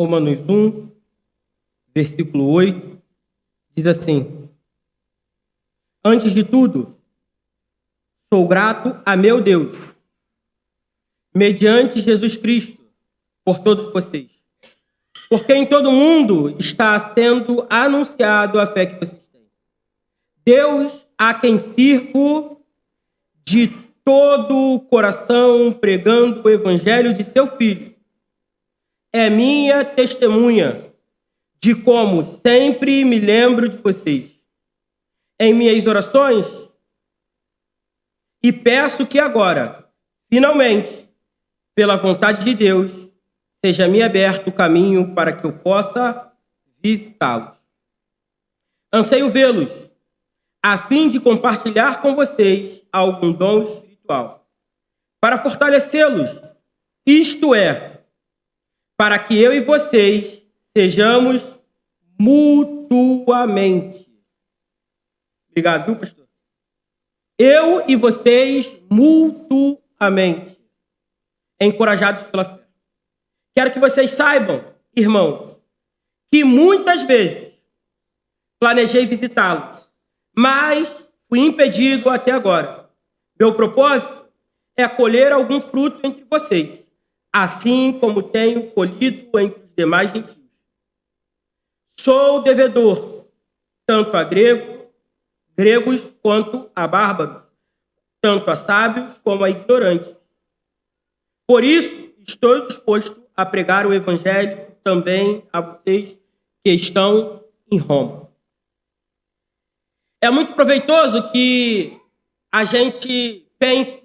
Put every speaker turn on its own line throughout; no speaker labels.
Romanos 1, versículo 8, diz assim: antes de tudo, sou grato a meu Deus, mediante Jesus Cristo, por todos vocês. Porque em todo mundo está sendo anunciado a fé que vocês têm. Deus, a quem sirvo de todo o coração, pregando o evangelho de seu Filho, é minha testemunha de como sempre me lembro de vocês em minhas orações, e peço que agora, finalmente, pela vontade de Deus, seja-me aberto o caminho para que eu possa visitá-los. Anseio vê-los, a fim de compartilhar com vocês algum dom espiritual, para fortalecê-los, isto é, para que eu e vocês sejamos mutuamente. Obrigado, viu, pastor? Eu e vocês mutuamente, encorajados pela fé. Quero que vocês saibam, irmãos, que muitas vezes planejei visitá-los, mas fui impedido até agora. Meu propósito é colher algum fruto entre vocês, assim como tenho colhido entre os demais gentios. Sou devedor, tanto a gregos quanto a bárbaros, tanto a sábios como a ignorantes. Por isso, estou disposto a pregar o evangelho também a vocês que estão em Roma. É muito proveitoso que a gente pense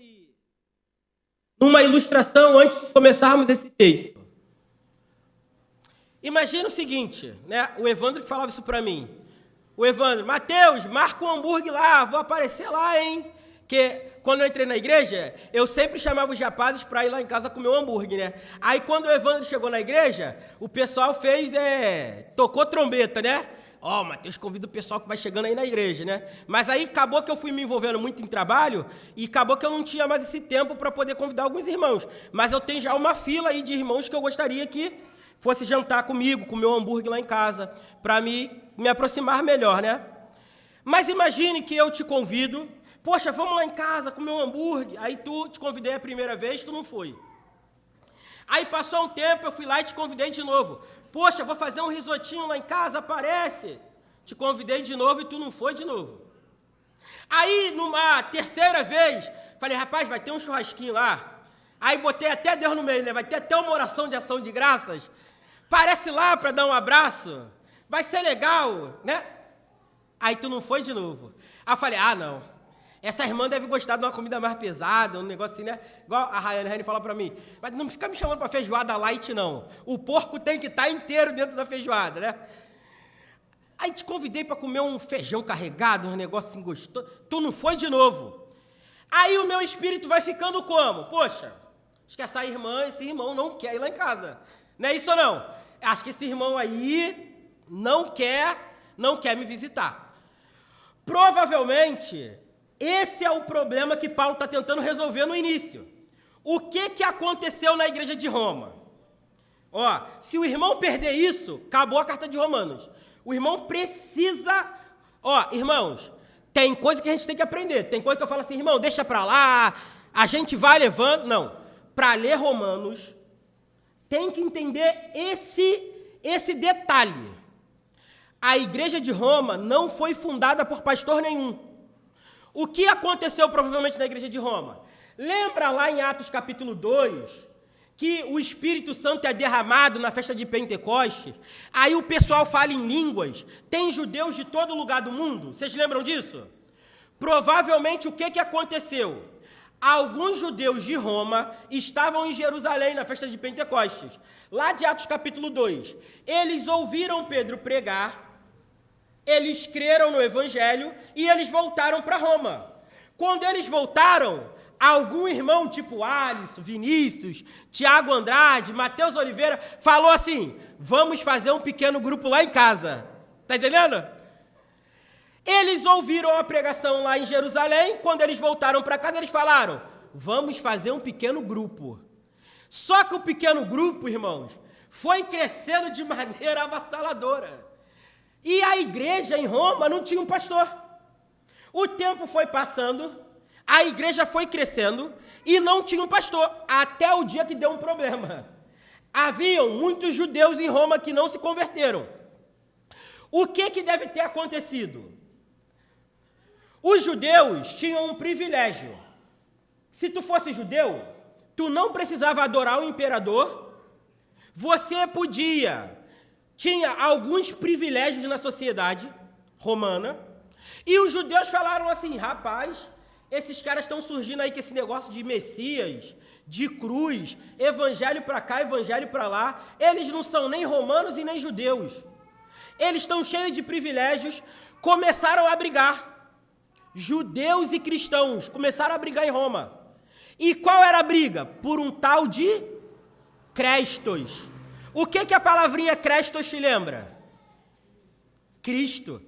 numa ilustração antes de começarmos esse texto. Imagina o seguinte, né? O Evandro que falava isso para mim. O Evandro, Mateus, marca um hambúrguer lá, vou aparecer lá, hein? Que quando eu entrei na igreja, eu sempre chamava os rapazes para ir lá em casa comer um hambúrguer, né? Aí quando o Evandro chegou na igreja, o pessoal tocou trombeta, né? Ó, Mateus convida o pessoal que vai chegando aí na igreja, né? Mas aí acabou que eu fui me envolvendo muito em trabalho e acabou que eu não tinha mais esse tempo para poder convidar alguns irmãos. Mas eu tenho já uma fila aí de irmãos que eu gostaria que fosse jantar comigo, comer um hambúrguer lá em casa, para me aproximar melhor, né? Mas imagine que eu te convido, poxa, vamos lá em casa comer um hambúrguer, aí te convidei a primeira vez, tu não foi. Aí passou um tempo, eu fui lá e te convidei de novo. Poxa, vou fazer um risotinho lá em casa, aparece. Te convidei de novo e tu não foi de novo. Aí, numa terceira vez, falei, rapaz, vai ter um churrasquinho lá. Aí botei até Deus no meio, né? Vai ter até uma oração de ação de graças. Parece lá para dar um abraço. Vai ser legal, né? Aí tu não foi de novo. Aí eu falei, não. Essa irmã deve gostar de uma comida mais pesada, um negócio assim, né? Igual a Rayane fala para mim. Mas não fica me chamando para feijoada light, não. O porco tem que estar inteiro dentro da feijoada, né? Aí te convidei para comer um feijão carregado, um negócio assim gostoso. Tu não foi de novo. Aí o meu espírito vai ficando como? Poxa, acho que essa irmã, esse irmão não quer ir lá em casa. Não é isso ou não? Acho que esse irmão aí não quer me visitar. Provavelmente, esse é o problema que Paulo está tentando resolver no início. O que aconteceu na igreja de Roma? Ó, se o irmão perder isso, acabou a carta de Romanos. O irmão precisa... Ó, irmãos, tem coisa que a gente tem que aprender. Tem coisa que eu falo assim, irmão, deixa para lá, a gente vai levando. Não, para ler Romanos, tem que entender esse detalhe. A igreja de Roma não foi fundada por pastor nenhum. O que aconteceu provavelmente na igreja de Roma? Lembra lá em Atos capítulo 2, que o Espírito Santo é derramado na festa de Pentecostes? Aí o pessoal fala em línguas. Tem judeus de todo lugar do mundo. Vocês lembram disso? Provavelmente o que aconteceu? Alguns judeus de Roma estavam em Jerusalém na festa de Pentecostes. Lá de Atos capítulo 2. Eles ouviram Pedro pregar, eles creram no evangelho e eles voltaram para Roma. Quando eles voltaram, algum irmão tipo Alisson, Vinícius, Tiago Andrade, Mateus Oliveira, falou assim, vamos fazer um pequeno grupo lá em casa. Tá entendendo? Eles ouviram a pregação lá em Jerusalém, quando eles voltaram para casa, eles falaram, vamos fazer um pequeno grupo. Só que o pequeno grupo, irmãos, foi crescendo de maneira avassaladora. E a igreja em Roma não tinha um pastor. O tempo foi passando, a igreja foi crescendo e não tinha um pastor, até o dia que deu um problema. Haviam muitos judeus em Roma que não se converteram. O que deve ter acontecido? Os judeus tinham um privilégio. Se tu fosse judeu, tu não precisava adorar o imperador, você tinha alguns privilégios na sociedade romana, e os judeus falaram assim, rapaz, esses caras estão surgindo aí com esse negócio de Messias, de cruz, evangelho para cá, evangelho para lá, eles não são nem romanos e nem judeus. Eles estão cheios de privilégios, começaram a brigar. Judeus e cristãos começaram a brigar em Roma. E qual era a briga? Por um tal de Crestos. O que a palavrinha Crestos te lembra? Cristo.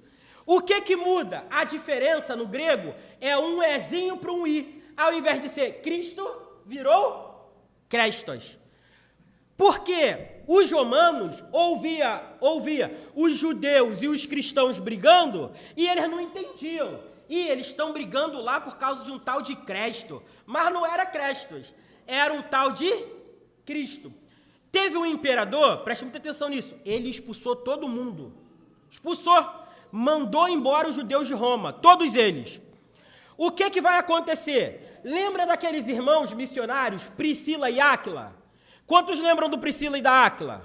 O que muda? A diferença no grego é um ezinho para um i. Ao invés de ser Cristo, virou Crestos. Porque os romanos ouvia os judeus e os cristãos brigando e eles não entendiam. E eles estão brigando lá por causa de um tal de Cresto. Mas não era Crestos, era um tal de Cristo. Teve um imperador, preste muita atenção nisso, ele expulsou todo mundo. Expulsou, mandou embora os judeus de Roma, todos eles. O que vai acontecer? Lembra daqueles irmãos missionários, Priscila e Áquila? Quantos lembram do Priscila e da Áquila?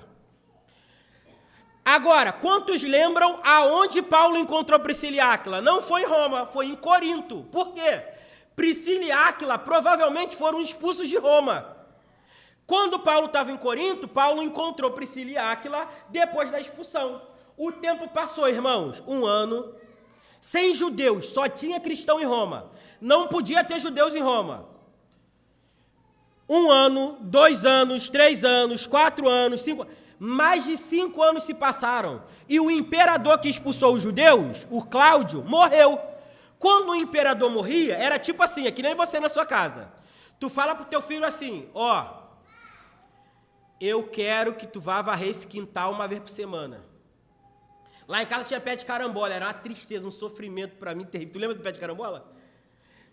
Agora, quantos lembram aonde Paulo encontrou Priscila e Áquila? Não foi em Roma, foi em Corinto. Por quê? Priscila e Áquila provavelmente foram expulsos de Roma. Quando Paulo estava em Corinto, Paulo encontrou Priscila e Áquila depois da expulsão. O tempo passou, irmãos, 1 ano, sem judeus, só tinha cristão em Roma. Não podia ter judeus em Roma. 1 ano, 2 anos, 3 anos, 4 anos, 5 anos. Mais de 5 anos se passaram. E o imperador que expulsou os judeus, o Cláudio, morreu. Quando o imperador morria, era tipo assim, é que nem você na sua casa. Tu fala pro teu filho assim, eu quero que tu vá varrer esse quintal uma vez por semana. Lá em casa tinha pé de carambola, era uma tristeza, um sofrimento para mim terrível. Tu lembra do pé de carambola?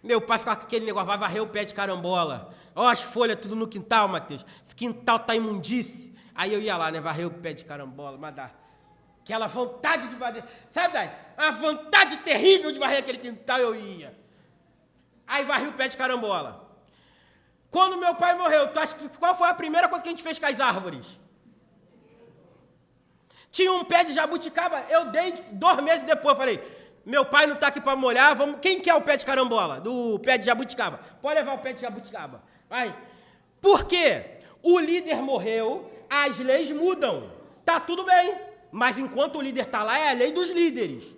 Meu pai ficava com aquele negócio, vai varrer o pé de carambola. As folhas tudo no quintal, Mateus. Esse quintal tá imundice. Aí eu ia lá, né, varrer o pé de carambola, mas dá aquela vontade de varrer. Sabe, Dai? Uma vontade terrível de varrer aquele quintal, eu ia. Aí varri o pé de carambola. Quando meu pai morreu, tu acha que qual foi a primeira coisa que a gente fez com as árvores? Tinha um pé de jabuticaba, eu dei 2 meses depois, falei... Meu pai não está aqui para molhar, vamos... Quem quer o pé de carambola? Do pé de jabuticaba? Pode levar o pé de jabuticaba. Vai. Por quê? O líder morreu, as leis mudam. Tá tudo bem, mas enquanto o líder está lá, é a lei dos líderes.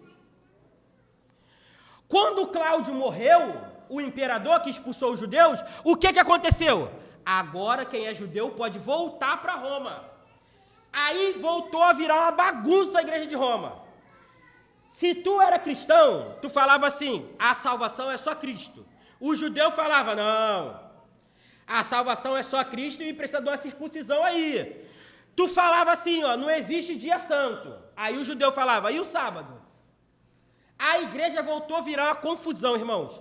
Quando Cláudio morreu, o imperador que expulsou os judeus, o que aconteceu? Agora quem é judeu pode voltar para Roma. Aí voltou a virar uma bagunça a igreja de Roma. Se tu era cristão, tu falava assim, a salvação é só Cristo. O judeu falava, não, a salvação é só Cristo e precisa de uma circuncisão aí. Tu falava assim, não existe dia santo. Aí o judeu falava, e o sábado? A igreja voltou a virar uma confusão, irmãos.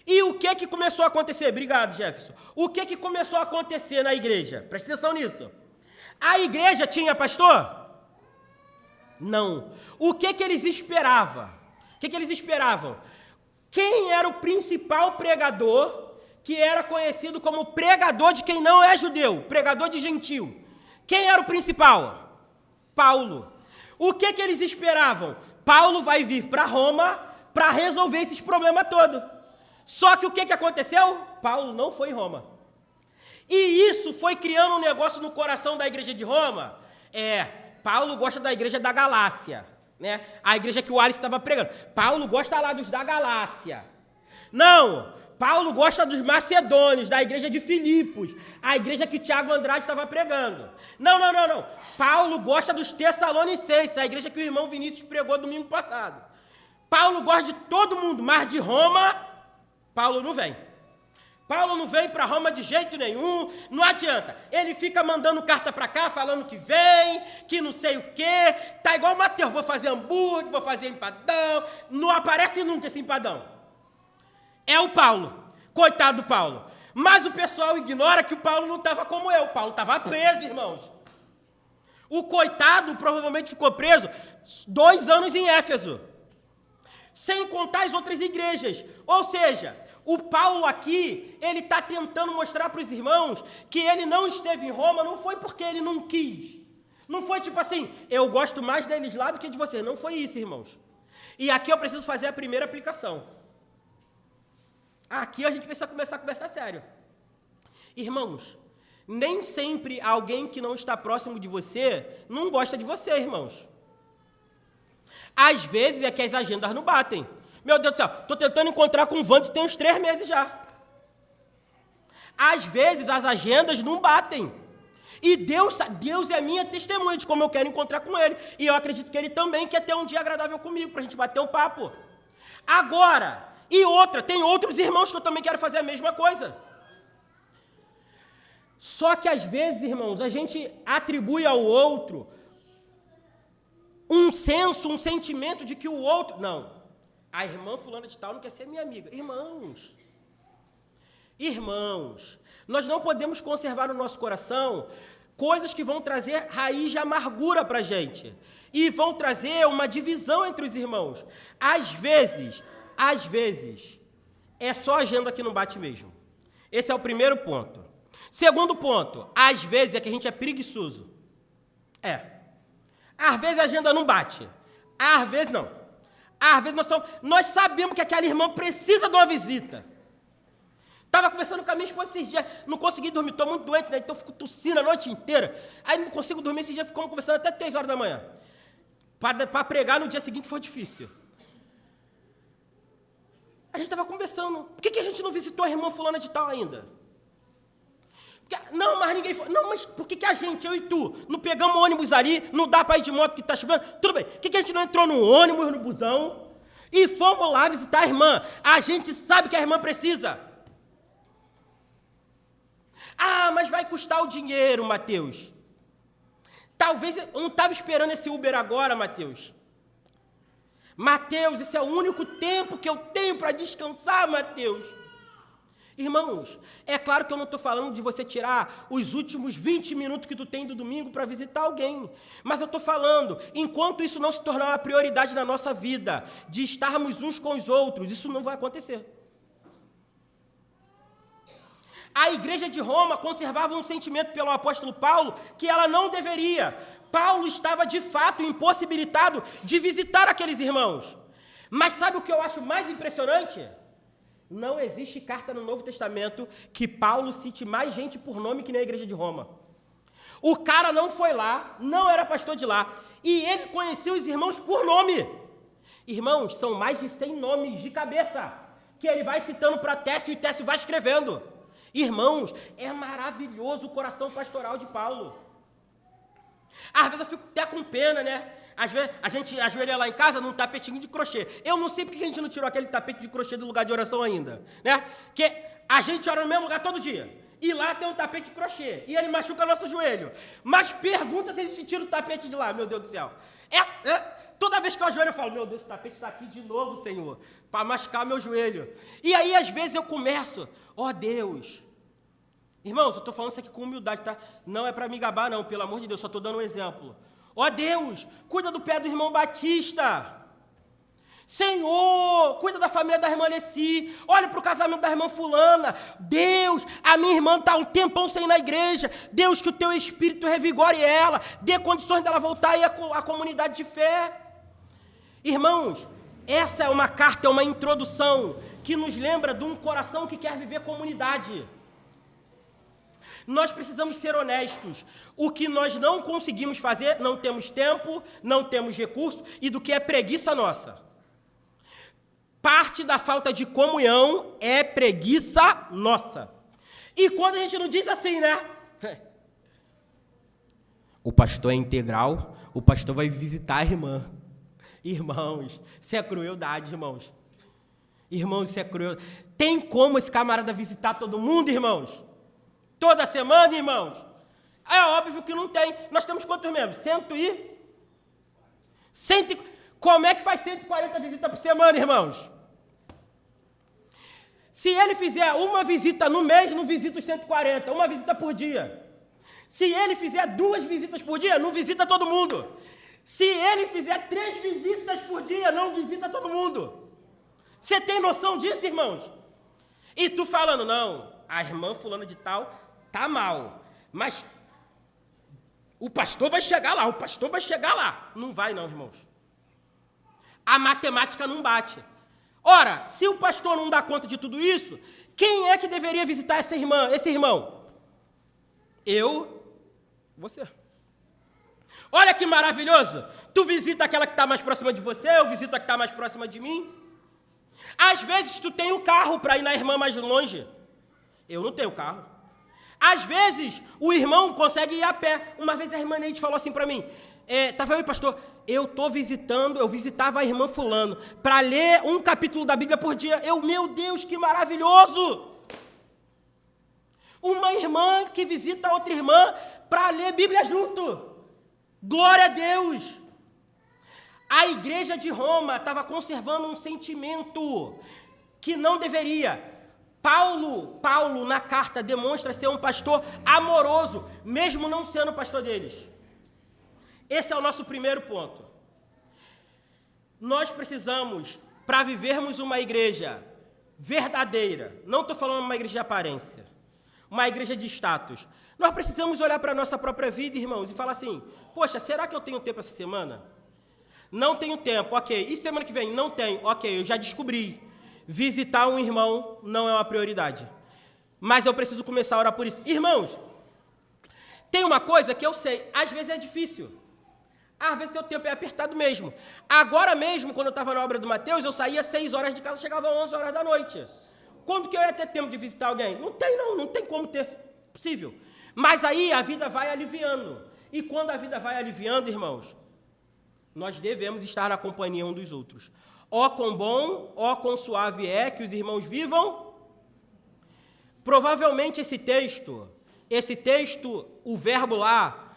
E o que começou a acontecer? Obrigado, Jefferson. O que começou a acontecer na igreja? Presta atenção nisso. A igreja tinha pastor? Não. O que eles esperavam? O que eles esperavam? Quem era o principal pregador, que era conhecido como pregador de quem não é judeu, pregador de gentil? Quem era o principal? Paulo. O que eles esperavam? Paulo vai vir para Roma para resolver esses problemas todos. Só que o que aconteceu? Paulo não foi em Roma. E isso foi criando um negócio no coração da igreja de Roma. Paulo gosta da igreja da Galácia, né? A igreja que o Alisson estava pregando. Paulo gosta lá dos da Galácia. Não, Paulo gosta dos macedônios, da igreja de Filipos, a igreja que Tiago Andrade estava pregando. Não. Paulo gosta dos tessalonicenses, a igreja que o irmão Vinícius pregou domingo passado. Paulo gosta de todo mundo, mas de Roma, Paulo não vem. Paulo não vem para Roma de jeito nenhum, não adianta. Ele fica mandando carta para cá, falando que vem, que não sei o quê. Tá igual o Mateus, vou fazer hambúrguer, vou fazer empadão. Não aparece nunca esse empadão. É o Paulo, coitado do Paulo. Mas o pessoal ignora que o Paulo não estava como eu. O Paulo estava preso, irmãos. O coitado provavelmente ficou preso 2 anos em Éfeso. Sem contar as outras igrejas. Ou seja, o Paulo aqui, ele está tentando mostrar para os irmãos que ele não esteve em Roma, não foi porque ele não quis. Não foi tipo assim, eu gosto mais deles lá do que de vocês. Não foi isso, irmãos. E aqui eu preciso fazer a primeira aplicação. Aqui a gente precisa começar a conversar sério. Irmãos, nem sempre alguém que não está próximo de você não gosta de você, irmãos. Às vezes é que as agendas não batem. Meu Deus do céu, estou tentando encontrar com o Vandes tem uns 3 meses já. Às vezes as agendas não batem. E Deus é minha testemunha de como eu quero encontrar com Ele. E eu acredito que Ele também quer ter um dia agradável comigo, para a gente bater um papo. Agora, tem outros irmãos que eu também quero fazer a mesma coisa. Só que às vezes, irmãos, a gente atribui ao outro um sentimento de que o outro... Não, a irmã fulana de tal não quer ser minha amiga. Irmãos, nós não podemos conservar no nosso coração coisas que vão trazer raiz de amargura para a gente. E vão trazer uma divisão entre os irmãos. Às vezes, é só a agenda que não bate mesmo. Esse é o primeiro ponto. Segundo ponto, às vezes é que a gente é preguiçoso. Às vezes a agenda não bate. Às vezes não. Às vezes nós sabemos que aquela irmã precisa de uma visita. Estava conversando com a minha esposa esses dias, não consegui dormir, estou muito doente, né? Então eu fico tossindo a noite inteira. Aí não consigo dormir, esses dias ficamos conversando até 3 horas da manhã. Para pregar no dia seguinte foi difícil. A gente estava conversando. Por que a gente não visitou a irmã fulana de tal ainda? Não, mas ninguém foi. Não, mas por que a gente, eu e tu, não pegamos ônibus ali, não dá para ir de moto que está chovendo? Tudo bem. Por que a gente não entrou no ônibus, no busão, e fomos lá visitar a irmã? A gente sabe que a irmã precisa. Ah, mas vai custar o dinheiro, Mateus. Talvez, eu não estava esperando esse Uber agora, Mateus. Mateus, esse é o único tempo que eu tenho para descansar, Mateus. Irmãos, é claro que eu não estou falando de você tirar os últimos 20 minutos que tu tem do domingo para visitar alguém. Mas eu estou falando, enquanto isso não se tornar uma prioridade na nossa vida, de estarmos uns com os outros, isso não vai acontecer. A igreja de Roma conservava um sentimento pelo apóstolo Paulo que ela não deveria. Paulo estava, de fato, impossibilitado de visitar aqueles irmãos. Mas sabe o que eu acho mais impressionante? Não existe carta no Novo Testamento que Paulo cite mais gente por nome que na igreja de Roma. O cara não foi lá, não era pastor de lá, e ele conhecia os irmãos por nome. Irmãos, são mais de 100 nomes de cabeça, que ele vai citando para Técio e Técio vai escrevendo. Irmãos, é maravilhoso o coração pastoral de Paulo. Às vezes eu fico até com pena, né? Às vezes a gente ajoelha lá em casa num tapetinho de crochê. Eu não sei porque a gente não tirou aquele tapete de crochê do lugar de oração ainda, né? Porque a gente ora no mesmo lugar todo dia. E lá tem um tapete de crochê. E ele machuca nosso joelho. Mas pergunta se a gente tira o tapete de lá, meu Deus do céu. Toda vez que eu ajoelho eu falo, meu Deus, esse tapete está aqui de novo, Senhor, para machucar meu joelho. E aí às vezes eu começo, Deus. Irmãos, eu estou falando isso aqui com humildade, tá? Não é para me gabar, não, pelo amor de Deus, só estou dando um exemplo. Deus, cuida do pé do irmão Batista. Senhor, cuida da família da irmã Alessi. Olha para o casamento da irmã fulana. Deus, a minha irmã está um tempão sem ir na igreja. Deus, que o teu espírito revigore ela. Dê condições dela voltar aí à comunidade de fé. Irmãos, essa é uma carta, é uma introdução que nos lembra de um coração que quer viver comunidade. Nós precisamos ser honestos. O que nós não conseguimos fazer, não temos tempo, não temos recurso, e do que é preguiça nossa. Parte da falta de comunhão é preguiça nossa. E quando a gente não diz assim, né? O pastor é integral, o pastor vai visitar a irmã. Irmãos, isso é crueldade, irmãos. Irmãos, isso é curioso. Tem como esse camarada visitar todo mundo, irmãos? Toda semana, irmãos? É óbvio que não tem. Nós temos quantos membros? 100. Como é que faz 140 visitas por semana, irmãos? Se ele fizer uma visita no mês, não visita os 140, uma visita por dia. Se ele fizer 2 visitas por dia, não visita todo mundo. Se ele fizer 3 visitas por dia, não visita todo mundo. Você tem noção disso, irmãos? E tu falando, não, a irmã fulana de tal tá mal, mas o pastor vai chegar lá, Não vai não, irmãos. A matemática não bate. Ora, se o pastor não dá conta de tudo isso, quem é que deveria visitar esse irmão? Eu, você. Olha que maravilhoso. Tu visita aquela que está mais próxima de você, eu visito a que está mais próxima de mim. Às vezes tu tem o carro para ir na irmã mais longe. Eu não tenho carro. Às vezes o irmão consegue ir a pé. Uma vez a irmã Neide falou assim para mim, tava eu e pastor, eu visitava a irmã fulano para ler um capítulo da Bíblia por dia. Meu Deus, que maravilhoso! Uma irmã que visita outra irmã para ler Bíblia junto. Glória a Deus! A igreja de Roma estava conservando um sentimento que não deveria. Paulo, na carta, demonstra ser um pastor amoroso, mesmo não sendo pastor deles. Esse é o nosso primeiro ponto. Nós precisamos, para vivermos uma igreja verdadeira, não estou falando uma igreja de aparência, uma igreja de status, nós precisamos olhar para a nossa própria vida, irmãos, e falar assim, poxa, será que eu tenho tempo essa semana? Não tenho tempo, ok. E semana que vem? Não tenho, ok, eu já descobri. Visitar um irmão não é uma prioridade. Mas eu preciso começar a orar por isso. Irmãos, tem uma coisa que eu sei, às vezes é difícil. Às vezes teu tempo é apertado mesmo. Agora mesmo, quando eu estava na obra do Mateus, eu saía 6 horas de casa, chegava às 11 horas da noite. Quando que eu ia ter tempo de visitar alguém? Não tem como ter, possível. Mas aí a vida vai aliviando. E quando a vida vai aliviando, irmãos, nós devemos estar na companhia um dos outros. Ó quão bom, ó quão suave é que os irmãos vivam. Provavelmente esse texto, o verbo lá,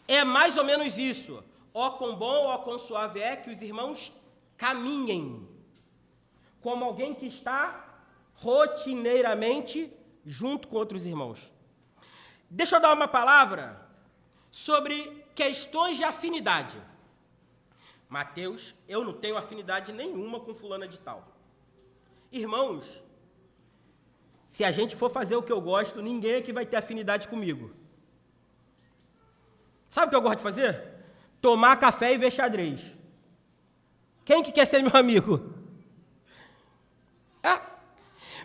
é mais ou menos isso. Ó quão bom, ó quão suave é que os irmãos caminhem. Como alguém que está rotineiramente junto com outros irmãos. Deixa eu dar uma palavra sobre questões de afinidade. Mateus, eu não tenho afinidade nenhuma com fulana de tal. Irmãos, se a gente for fazer o que eu gosto, ninguém aqui vai ter afinidade comigo. Sabe o que eu gosto de fazer? Tomar café e ver xadrez. Quem que quer ser meu amigo?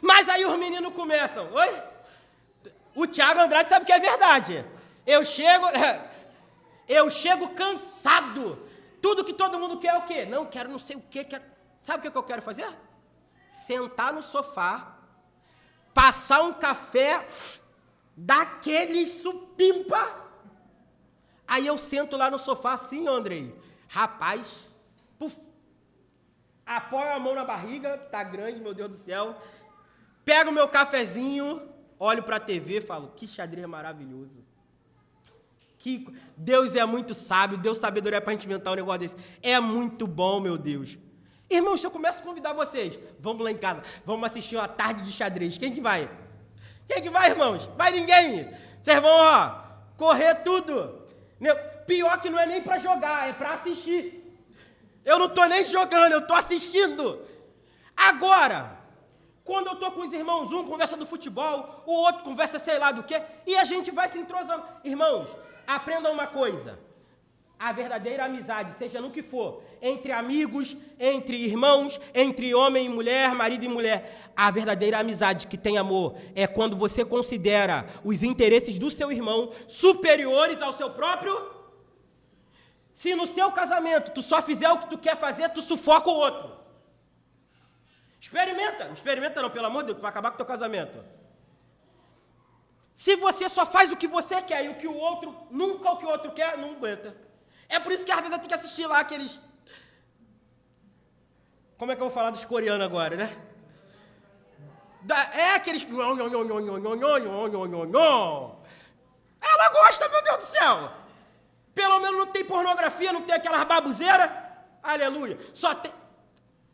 Mas aí os meninos começam, oi? O Thiago Andrade sabe que é verdade. Eu chego cansado. Tudo que todo mundo quer é o quê? Não, quero não sei o quê. Sabe o que eu quero fazer? Sentar no sofá, passar um café, daquele supimpa. Aí eu sento lá no sofá assim, Andrei. Rapaz, apoio a mão na barriga, que tá grande, meu Deus do céu. Pego o meu cafezinho, olho para a TV e falo, que xadrez maravilhoso. Que Deus é muito sábio, Deus sabedoria para a gente inventar um negócio desse. É muito bom, meu Deus. Irmãos, se eu começo a convidar vocês, vamos lá em casa, vamos assistir uma tarde de xadrez. Quem que vai? Quem que vai, irmãos? Vai ninguém. Vocês vão, correr tudo. Pior que não é nem para jogar, é para assistir. Eu não estou nem jogando, eu estou assistindo. Agora, quando eu estou com os irmãos, um conversa do futebol, o outro conversa sei lá do quê, e a gente vai se entrosando. Irmãos, aprendam uma coisa, a verdadeira amizade, seja no que for, entre amigos, entre irmãos, entre homem e mulher, marido e mulher, a verdadeira amizade que tem amor é quando você considera os interesses do seu irmão superiores ao seu próprio. Se no seu casamento tu só fizer o que tu quer fazer, tu sufoca o outro. Não experimenta não, pelo amor de Deus, tu vai acabar com o teu casamento. Se você só faz o que você quer e nunca o que o outro quer, não aguenta. É por isso que às vezes eu tenho que assistir lá aqueles... Como é que eu vou falar dos coreanos agora, né? É aqueles... Ela gosta, meu Deus do céu. Pelo menos não tem pornografia, não tem aquelas babuzeiras. Aleluia. Só tem...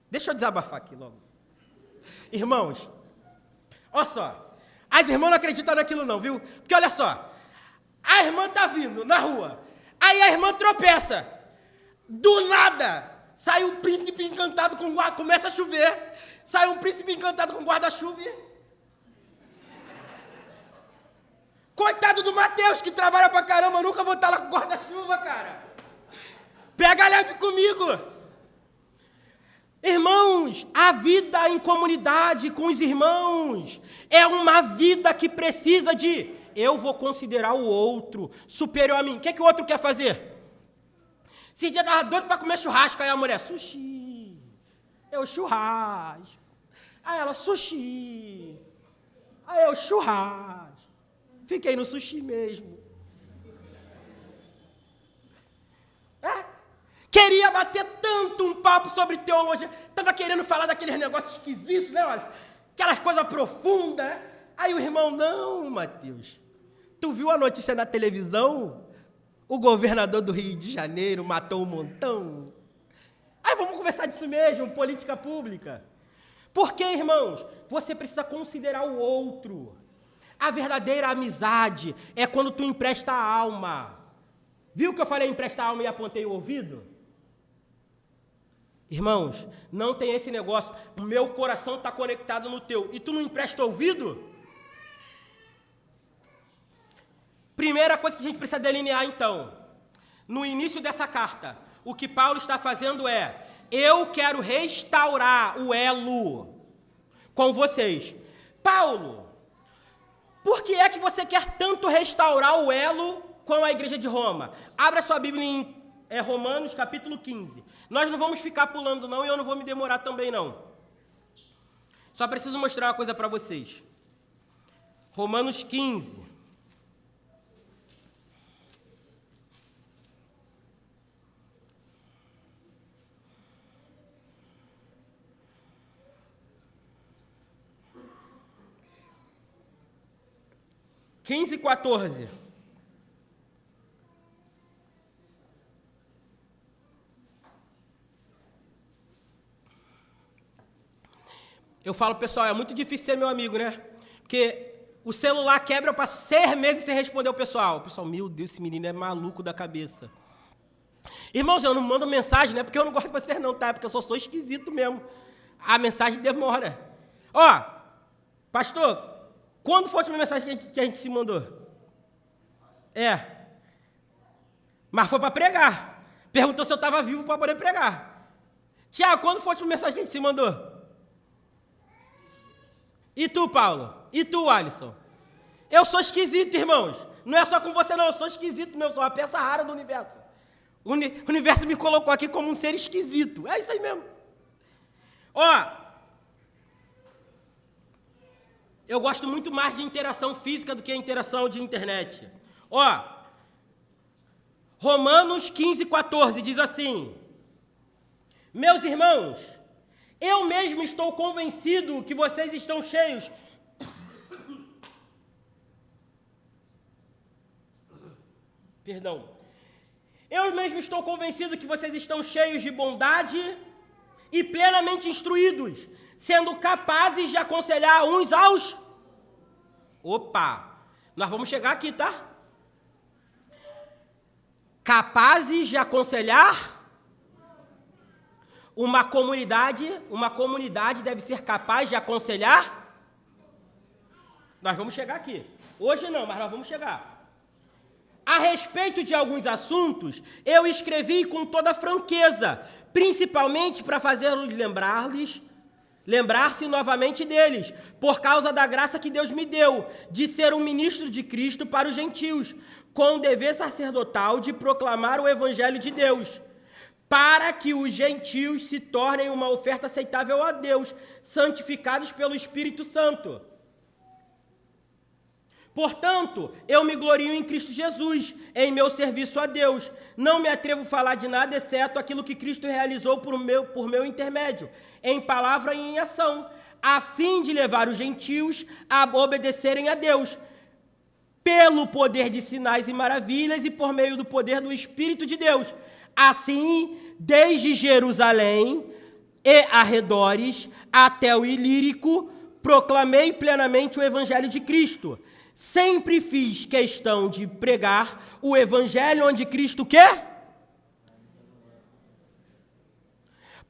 Deixa eu desabafar aqui logo. Irmãos, olha só. As irmãs não acreditam naquilo não, viu? Porque olha só. A irmã tá vindo na rua. Aí a irmã tropeça. Do nada, sai um príncipe encantado com guarda... Começa a chover. Sai um príncipe encantado com guarda-chuva. Coitado do Mateus, que trabalha pra caramba. Eu nunca vou estar lá com guarda-chuva, cara. Pega leve comigo. Irmãos, a vida em comunidade com os irmãos é uma vida que precisa de... Eu vou considerar o outro superior a mim. O que é que o outro quer fazer? Esse dia estava doido para comer churrasco. Aí a mulher, sushi. Eu, churrasco. Aí ela, sushi. Aí eu, churrasco. Fiquei no sushi mesmo. Queria bater tanto um papo sobre teologia. Estava querendo falar daqueles negócios esquisitos, né? Aquelas coisas profundas. Né? Aí o irmão, não, Mateus. Tu viu a notícia na televisão? O governador do Rio de Janeiro matou um montão. Aí vamos conversar disso mesmo, política pública. Porque, irmãos, você precisa considerar o outro. A verdadeira amizade é quando tu empresta a alma. Viu que eu falei emprestar a alma e apontei o ouvido? Irmãos, não tem esse negócio, o meu coração está conectado no teu, e tu não empresta ouvido? Primeira coisa que a gente precisa delinear, então, no início dessa carta, o que Paulo está fazendo é, eu quero restaurar o elo com vocês. Paulo, por que é que você quer tanto restaurar o elo com a igreja de Roma? Abra sua Bíblia em Romanos, capítulo 15. Nós não vamos ficar pulando, não, e eu não vou me demorar também, não. Só preciso mostrar uma coisa para vocês. Romanos 15. (15 e 14). Eu falo, pessoal, é muito difícil ser meu amigo, né? Porque o celular quebra, eu passo 6 meses sem responder o pessoal. O pessoal, meu Deus, esse menino é maluco da cabeça. Irmãos, eu não mando mensagem, não é porque eu não gosto de vocês não, tá? É porque eu só sou esquisito mesmo. A mensagem demora. Ó, pastor, quando foi a última mensagem que a gente se mandou? Mas foi para pregar. Perguntou se eu estava vivo para poder pregar. Tiago, quando foi a última mensagem que a gente se mandou? E tu, Paulo? E tu, Alisson? Eu sou esquisito, irmãos. Não é só com você, não. Eu sou esquisito mesmo. Sou uma peça rara do universo. O universo me colocou aqui como um ser esquisito. É isso aí mesmo. Ó, eu gosto muito mais de interação física do que a interação de internet. Ó, Romanos 15, 14 diz assim: meus irmãos, eu mesmo estou convencido que vocês estão cheios. Perdão. Eu mesmo estou convencido que vocês estão cheios de bondade e plenamente instruídos, sendo capazes de aconselhar uns aos... Opa! Nós vamos chegar aqui, tá? Capazes de aconselhar... Uma comunidade deve ser capaz de aconselhar. Nós vamos chegar aqui. Hoje não, mas nós vamos chegar. A respeito de alguns assuntos, eu escrevi com toda franqueza, principalmente para fazê-los lembrar-se novamente deles, por causa da graça que Deus me deu, de ser um ministro de Cristo para os gentios, com o dever sacerdotal de proclamar o evangelho de Deus, para que os gentios se tornem uma oferta aceitável a Deus, santificados pelo Espírito Santo. Portanto, eu me glorio em Cristo Jesus, em meu serviço a Deus. Não me atrevo a falar de nada, exceto aquilo que Cristo realizou por meu intermédio, em palavra e em ação, a fim de levar os gentios a obedecerem a Deus, pelo poder de sinais e maravilhas e por meio do poder do Espírito de Deus. Assim, desde Jerusalém e arredores até o Ilírico, proclamei plenamente o Evangelho de Cristo. Sempre fiz questão de pregar o Evangelho onde Cristo quer.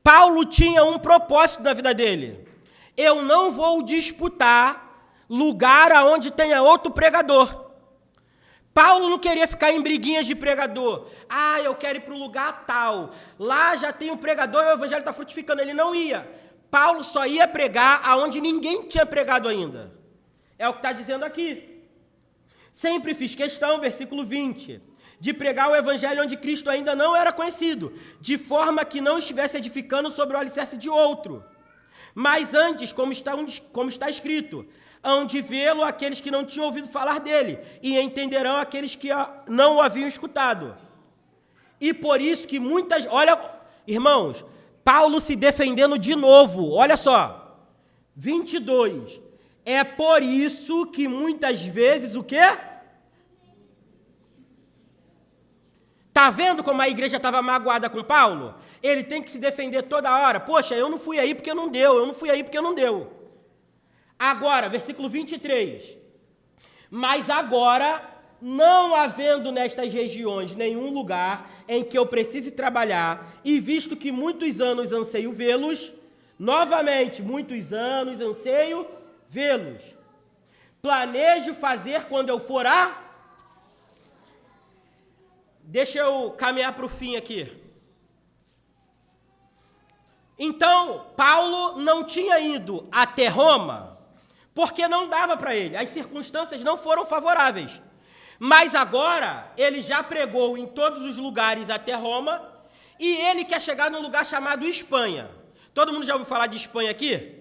Paulo tinha um propósito na vida dele. Eu não vou disputar lugar aonde tenha outro pregador. Paulo não queria ficar em briguinhas de pregador. Ah, eu quero ir para o lugar tal. Lá já tem um pregador e o evangelho está frutificando. Ele não ia. Paulo só ia pregar aonde ninguém tinha pregado ainda. É o que está dizendo aqui. Sempre fiz questão, versículo 20, de pregar o evangelho onde Cristo ainda não era conhecido, de forma que não estivesse edificando sobre o alicerce de outro. Mas antes, como está escrito, hão de vê-lo aqueles que não tinham ouvido falar dele, e entenderão aqueles que não o haviam escutado. E por isso que muitas... Olha, irmãos, Paulo se defendendo de novo, olha só, 22. É por isso que muitas vezes o quê? Tá vendo como a igreja estava magoada com Paulo? Ele tem que se defender toda hora. Poxa, eu não fui aí porque não deu, eu não fui aí porque não deu. Agora, versículo 23. Mas agora, não havendo nestas regiões nenhum lugar em que eu precise trabalhar, e visto que muitos anos anseio vê-los, novamente, muitos anos anseio vê-los. Planejo fazer quando eu for a... Deixa eu caminhar para o fim aqui. Então, Paulo não tinha ido até Roma, porque não dava para ele. As circunstâncias não foram favoráveis. Mas agora, ele já pregou em todos os lugares até Roma, e ele quer chegar num lugar chamado Espanha. Todo mundo já ouviu falar de Espanha aqui?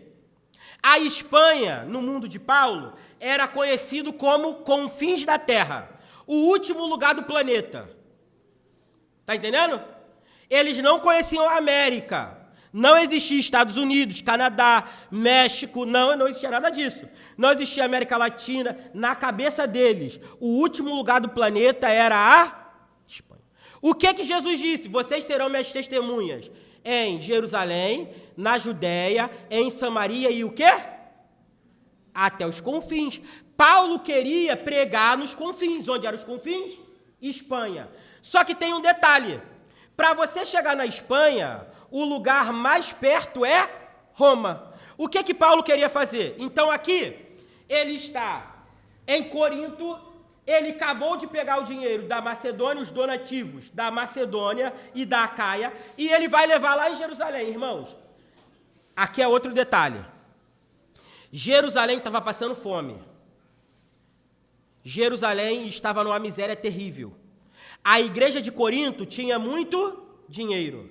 A Espanha, no mundo de Paulo, era conhecido como confins da terra, o último lugar do planeta. Tá entendendo? Eles não conheciam a América. Não existia Estados Unidos, Canadá, México, não existia nada disso. Não existia América Latina. Na cabeça deles, o último lugar do planeta era a Espanha. O que Jesus disse? Vocês serão minhas testemunhas em Jerusalém, na Judéia, em Samaria e o quê? Até os confins. Paulo queria pregar nos confins. Onde eram os confins? Espanha. Só que tem um detalhe. Para você chegar na Espanha, o lugar mais perto é Roma. O que Paulo queria fazer? Então aqui, ele está em Corinto, ele acabou de pegar o dinheiro da Macedônia, os donativos da Macedônia e da Acaia, e ele vai levar lá em Jerusalém, irmãos. Aqui é outro detalhe. Jerusalém estava passando fome. Jerusalém estava numa miséria terrível. A igreja de Corinto tinha muito dinheiro.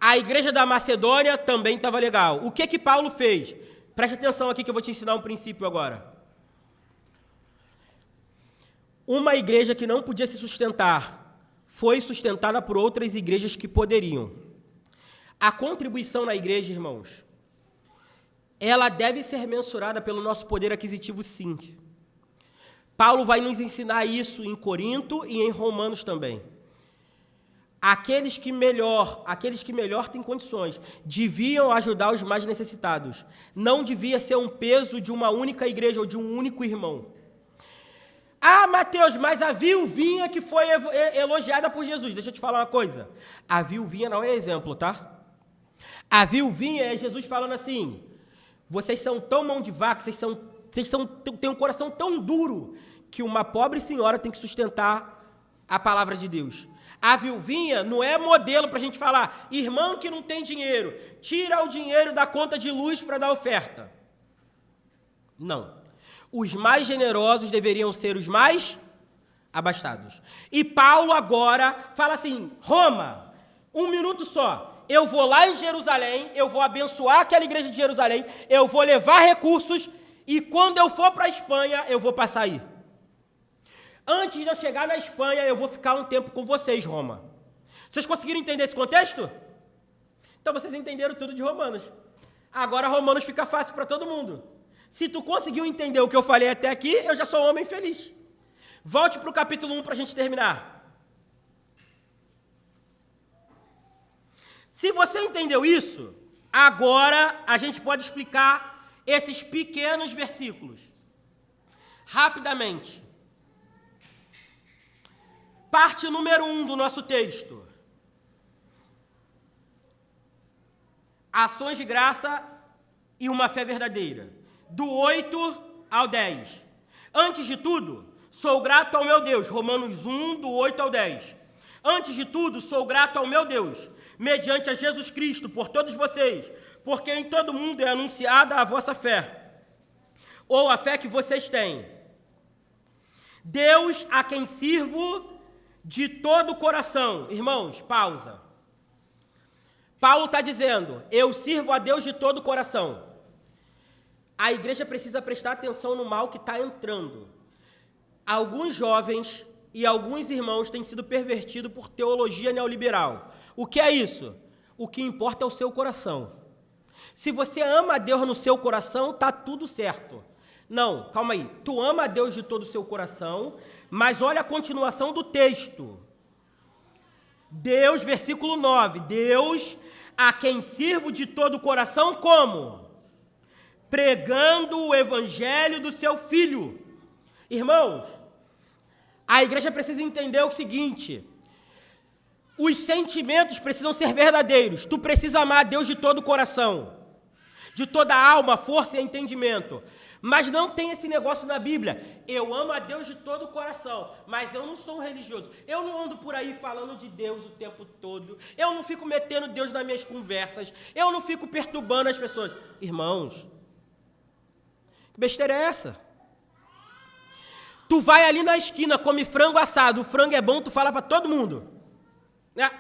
A igreja da Macedônia também estava legal. O que Paulo fez? Preste atenção aqui que eu vou te ensinar um princípio agora. Uma igreja que não podia se sustentar foi sustentada por outras igrejas que poderiam. A contribuição na igreja, irmãos, ela deve ser mensurada pelo nosso poder aquisitivo, sim. Paulo vai nos ensinar isso em Corinto e em Romanos também. Aqueles que melhor têm condições, deviam ajudar os mais necessitados. Não devia ser um peso de uma única igreja ou de um único irmão. Ah, Mateus, mas a viuvinha que foi elogiada por Jesus. Deixa eu te falar uma coisa. A viuvinha não é exemplo, tá? A viuvinha é Jesus falando assim, vocês são tão mão de vaca, vocês têm um coração tão duro que uma pobre senhora tem que sustentar a palavra de Deus. A viuvinha não é modelo para a gente falar, irmão que não tem dinheiro, tira o dinheiro da conta de luz para dar oferta. Não. Os mais generosos deveriam ser os mais abastados. E Paulo agora fala assim, Roma, 1 minuto só. Eu vou lá em Jerusalém, eu vou abençoar aquela igreja de Jerusalém, eu vou levar recursos e quando eu for para a Espanha, eu vou passar aí. Antes de eu chegar na Espanha, eu vou ficar um tempo com vocês, Roma. Vocês conseguiram entender esse contexto? Então vocês entenderam tudo de Romanos. Agora Romanos fica fácil para todo mundo. Se tu conseguiu entender o que eu falei até aqui, eu já sou um homem feliz. Volte para o capítulo 1 para a gente terminar. Se você entendeu isso, agora a gente pode explicar esses pequenos versículos. Rapidamente. Parte número 1 do nosso texto. Ações de graça e uma fé verdadeira. Do 8 ao 10. Antes de tudo, sou grato ao meu Deus. Romanos 1, do 8 ao 10. Antes de tudo, sou grato ao meu Deus, mediante a Jesus Cristo, por todos vocês, porque em todo mundo é anunciada a vossa fé, ou a fé que vocês têm. Deus a quem sirvo de todo o coração. Irmãos, pausa. Paulo está dizendo, eu sirvo a Deus de todo o coração. A igreja precisa prestar atenção no mal que está entrando. Alguns jovens e alguns irmãos têm sido pervertidos por teologia neoliberal. O que é isso? O que importa é o seu coração. Se você ama a Deus no seu coração, está tudo certo. Não, calma aí. Tu ama a Deus de todo o seu coração, mas olha a continuação do texto. Deus, versículo 9. Deus, a quem sirvo de todo o coração, como? Pregando o evangelho do seu Filho. Irmãos, a igreja precisa entender o seguinte: os sentimentos precisam ser verdadeiros. Tu precisa amar a Deus de todo o coração, de toda a alma, força e entendimento. Mas não tem esse negócio na Bíblia. Eu amo a Deus de todo o coração, mas eu não sou um religioso. Eu não ando por aí falando de Deus o tempo todo. Eu não fico metendo Deus nas minhas conversas. Eu não fico perturbando as pessoas. Irmãos, que besteira é essa? Tu vai ali na esquina, come frango assado. O frango é bom, tu fala para todo mundo. Né?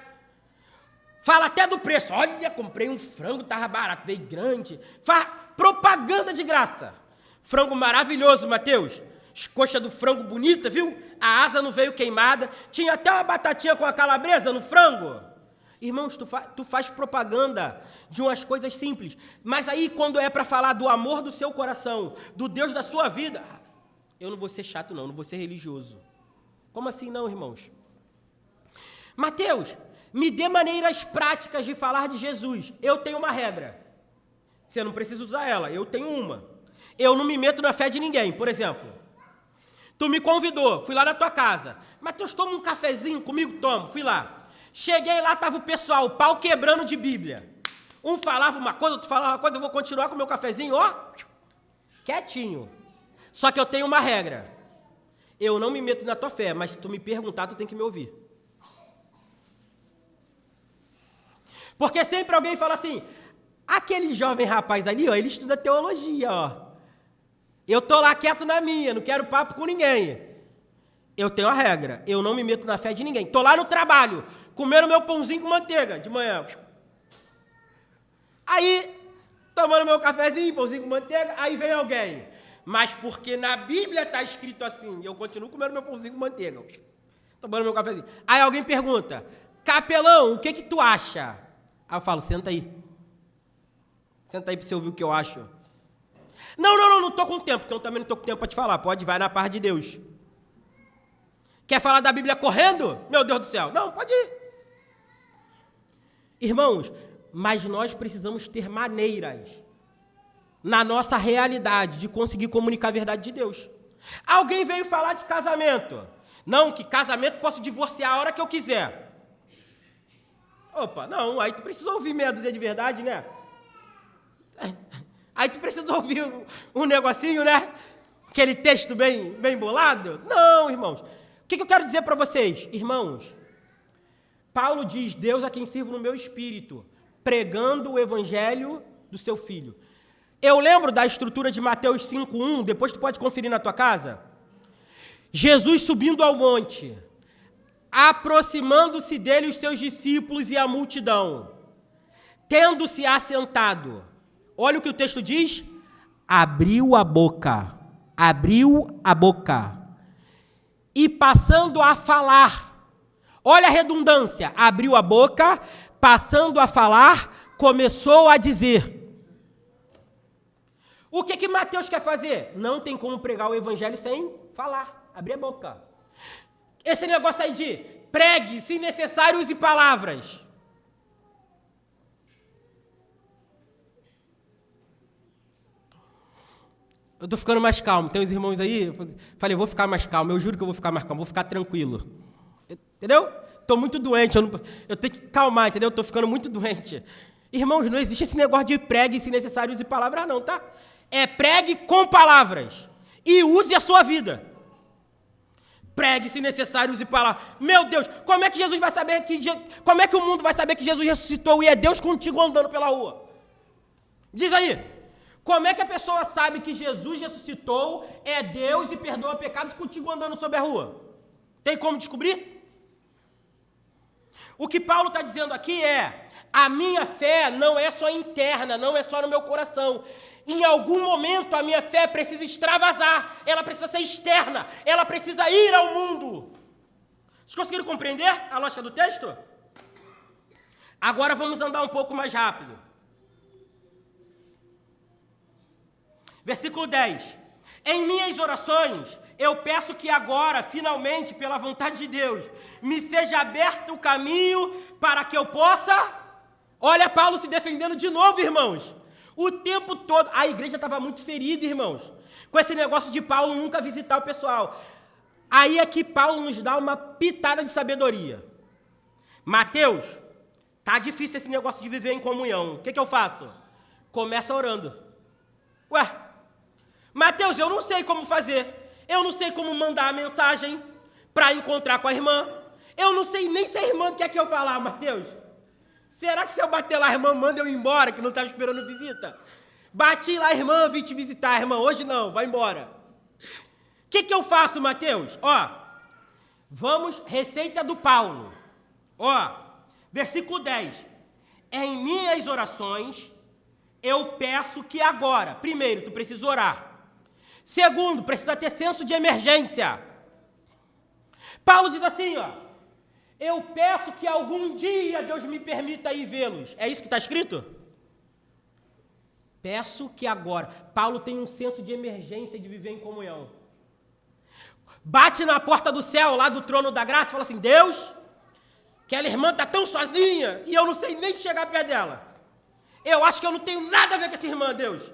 Fala até do preço. Olha, comprei um frango, tava barato, veio grande. Faz propaganda de graça. Frango maravilhoso, Mateus. Coxa do frango bonita, viu? A asa não veio queimada. Tinha até uma batatinha com a calabresa no frango. Irmãos, tu faz propaganda de umas coisas simples. Mas aí, quando é para falar do amor do seu coração, do Deus da sua vida, eu não vou ser chato, não vou ser religioso. Como assim não, irmãos? Mateus, me dê maneiras práticas de falar de Jesus. Eu tenho uma regra. Você não precisa usar ela, eu tenho uma. Eu não me meto na fé de ninguém. Por exemplo, tu me convidou, fui lá na tua casa. Mateus, toma um cafezinho comigo? Tomo, fui lá. Cheguei lá, estava o pessoal, pau quebrando de Bíblia. Um falava uma coisa, outro falava uma coisa, eu vou continuar com o meu cafezinho, ó, quietinho. Só que eu tenho uma regra. Eu não me meto na tua fé, mas se tu me perguntar, tu tem que me ouvir. Porque sempre alguém fala assim, aquele jovem rapaz ali, ó, ele estuda teologia, ó. Eu tô lá quieto na minha, não quero papo com ninguém. Eu tenho a regra, eu não me meto na fé de ninguém. Tô lá no trabalho, comendo meu pãozinho com manteiga de manhã. Aí, tomando meu cafezinho, pãozinho com manteiga, aí vem alguém. Mas porque na Bíblia está escrito assim, eu continuo comendo meu pãozinho com manteiga, tomando meu cafezinho. Aí alguém pergunta, capelão, o que que tu acha? Aí eu falo, senta aí. Senta aí para você ouvir o que eu acho. Não tô com tempo, então também não tô com tempo para te falar. Pode, vai na paz de Deus. Quer falar da Bíblia correndo? Meu Deus do céu. Não, pode ir. Irmãos, mas nós precisamos ter maneiras na nossa realidade de conseguir comunicar a verdade de Deus. Alguém veio falar de casamento. Não, que casamento posso divorciar a hora que eu quiser. Opa, não, aí tu precisa ouvir meia dúzia de verdade, né? Aí tu precisa ouvir um negocinho, né? Aquele texto bem bolado. Não, irmãos. O que eu quero dizer para vocês? Irmãos, Paulo diz, Deus a quem sirvo no meu espírito, pregando o evangelho do seu Filho. Eu lembro da estrutura de Mateus 5:1, depois tu pode conferir na tua casa. Jesus subindo ao monte, aproximando-se dele os seus discípulos e a multidão, tendo-se assentado. Olha o que o texto diz, abriu a boca, e passando a falar, olha a redundância, abriu a boca, passando a falar, começou a dizer, O que Mateus quer fazer? Não tem como pregar o evangelho sem falar, abrir a boca. Esse negócio aí de pregue, se necessário, use palavras. Eu tô ficando mais calmo. Tem uns irmãos aí, eu falei, vou ficar mais calmo, eu juro que eu vou ficar mais calmo, vou ficar tranquilo. Entendeu? Tô muito doente, eu tenho que calmar, entendeu? Eu tô ficando muito doente. Irmãos, não existe esse negócio de pregue, se necessário, use palavras, não, tá? É pregue com palavras e use a sua vida. Pregue, se necessário, use palavras. Meu Deus, como é que Jesus vai saber como é que o mundo vai saber que Jesus ressuscitou e é Deus contigo andando pela rua? Diz aí. Como é que a pessoa sabe que Jesus ressuscitou, é Deus e perdoa pecados contigo andando sobre a rua? Tem como descobrir? O que Paulo está dizendo aqui é, a minha fé não é só interna, não é só no meu coração. Em algum momento a minha fé precisa extravasar, ela precisa ser externa, ela precisa ir ao mundo. Vocês conseguiram compreender a lógica do texto? Agora vamos andar um pouco mais rápido. Versículo 10. Em minhas orações, eu peço que agora, finalmente, pela vontade de Deus, me seja aberto o caminho para que eu possa... Olha Paulo se defendendo de novo, irmãos. O tempo todo. A igreja estava muito ferida, irmãos, com esse negócio de Paulo nunca visitar o pessoal. Aí é que Paulo nos dá uma pitada de sabedoria. Mateus, tá difícil esse negócio de viver em comunhão. O que eu faço? Começa orando. Ué, Mateus, eu não sei como fazer. Eu não sei como mandar a mensagem para encontrar com a irmã. Eu não sei nem se a irmã quer que eu falar, Mateus. Será que se eu bater lá, a irmã manda eu ir embora, que não estava esperando visita? Bati lá, a irmã, vim te visitar, irmã. Hoje não, vai embora. O que eu faço, Mateus? Vamos, receita do Paulo. Versículo 10. Em minhas orações, eu peço que agora, primeiro, tu precisa orar. Segundo, precisa ter senso de emergência. Paulo diz assim, eu peço que algum dia Deus me permita ir vê-los. É isso que está escrito? Peço que agora. Paulo tem um senso de emergência de viver em comunhão. Bate na porta do céu, lá do trono da graça, e fala assim, Deus, aquela irmã está tão sozinha e eu não sei nem chegar perto dela. Eu acho que eu não tenho nada a ver com essa irmã, Deus.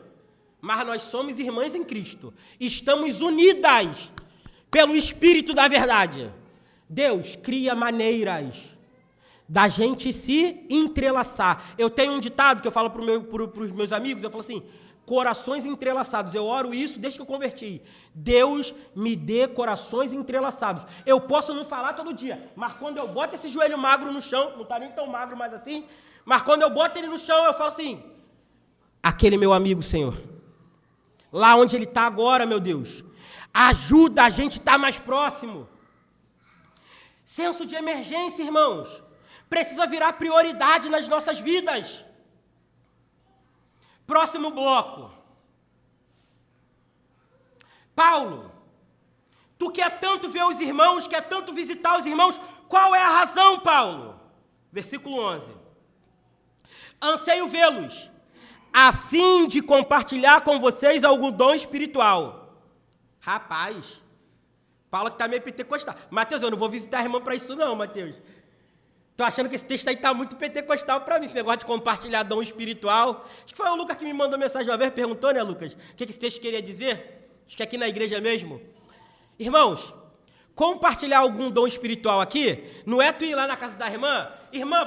Mas nós somos irmãs em Cristo. Estamos unidas pelo Espírito da verdade. Deus cria maneiras da gente se entrelaçar. Eu tenho um ditado que eu falo para os meus amigos, eu falo assim, corações entrelaçados. Eu oro isso desde que eu converti. Deus me dê corações entrelaçados. Eu posso não falar todo dia, mas quando eu boto esse joelho magro no chão, não está nem tão magro mais assim, mas quando eu boto ele no chão, eu falo assim, aquele meu amigo, Senhor, lá onde ele está agora, meu Deus, ajuda a gente a estar mais próximo. Senso de emergência, irmãos, precisa virar prioridade nas nossas vidas. Próximo bloco. Paulo, tu quer tanto ver os irmãos, quer tanto visitar os irmãos, qual é a razão, Paulo? Versículo 11. Anseio vê-los, a fim de compartilhar com vocês algum dom espiritual. Rapaz, Paulo que está meio pentecostal. Mateus, eu não vou visitar a irmã para isso não, Mateus. Tô achando que esse texto aí está muito pentecostal para mim, esse negócio de compartilhar dom espiritual. Acho que foi o Lucas que me mandou mensagem uma vez, perguntou, né, Lucas? O que esse texto queria dizer? Acho que aqui na igreja mesmo. Irmãos, compartilhar algum dom espiritual aqui, não é tu ir lá na casa da irmã,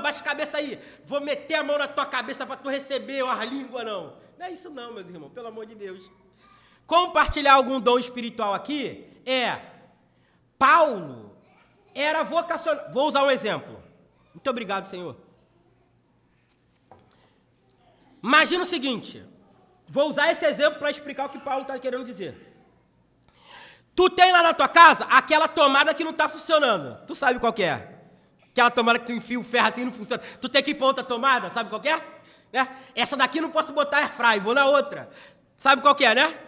baixa a cabeça aí, vou meter a mão na tua cabeça para tu receber a língua, não. Não é isso não, meus irmãos, pelo amor de Deus. Compartilhar algum dom espiritual aqui Paulo era vocacional. Vou usar um exemplo. Muito obrigado, Senhor. Imagina o seguinte, vou usar esse exemplo para explicar o que Paulo está querendo dizer. Tu tem lá na tua casa aquela tomada que não está funcionando. Tu sabe qual que é? Aquela tomada que tu enfia o ferro assim e não funciona. Tu tem que ir para outra tomada, sabe qual que é? Né? Essa daqui não posso botar airfry, vou na outra. Sabe qual que é, né?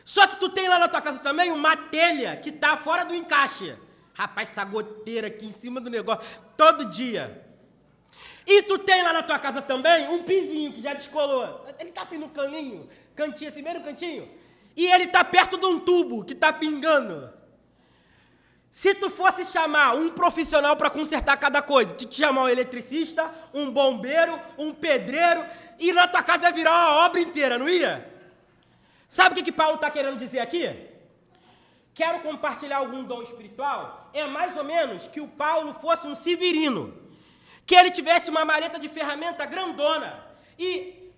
Só que tu tem lá na tua casa também uma telha que está fora do encaixe. Rapaz, essa goteira aqui em cima do negócio, todo dia. E tu tem lá na tua casa também um pizinho que já descolou. Ele está assim no caninho, cantinho assim, bem no cantinho, e ele está perto de um tubo que está pingando. Se tu fosse chamar um profissional para consertar cada coisa, tu te chamar um eletricista, um bombeiro, um pedreiro, e na tua casa ia virar uma obra inteira, não ia? Sabe o que Paulo está querendo dizer aqui? Quero compartilhar algum dom espiritual? É mais ou menos que o Paulo fosse um severino, que ele tivesse uma maleta de ferramenta grandona, e